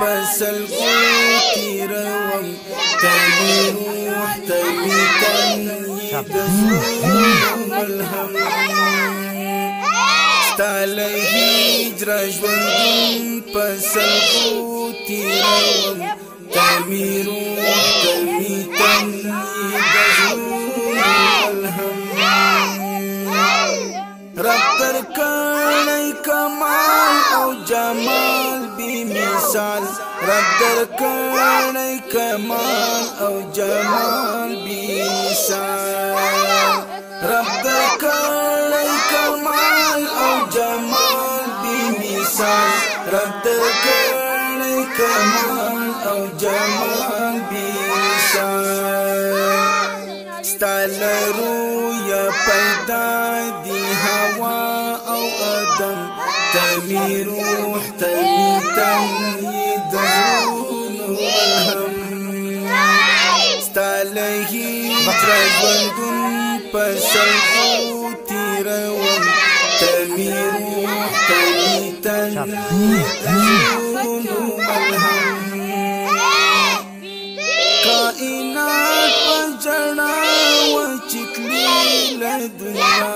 پسل گوتی روم تمی روح تمی تنید زون ملهم ستالی هجر ژوندون پسل گوتی روم تمی روح تمی تنید زون ملهم رب درکړی کمال او جمال بی مثال رب درکړی کمال او جمال بی مثال رب درکړی کمال او جمال بی مثال رب درکړی کمال او جمال بی مثال ستالرو یا پیدا دی هوا او ادم تمی روح تمی تنید زون ملهم ستالهی ژوندون پسل گوتی روم تمی روح تمی تنید زون ملهم کائنات پجڑا وچتلی لدنیا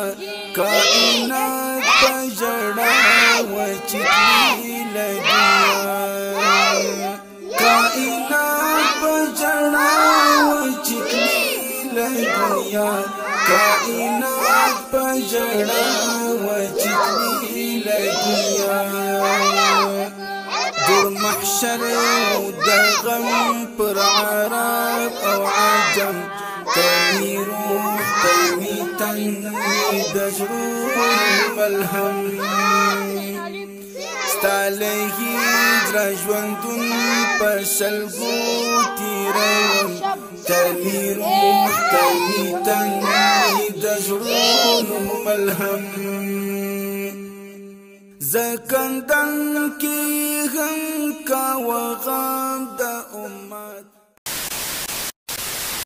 کائنات پجڑا وچتلی لدنیا کائنات پجڑا وچتلی لدنیا کائنات پجڑا وچتلی لدنیا در محشر دغم پر عرب او عجم تمی روح تمی تنید زون ملهم ستالی هجر ژوندون پسل گوتی روم تمی روح تمی تنید زون ملهم زکندن کی غم کا و غم د امت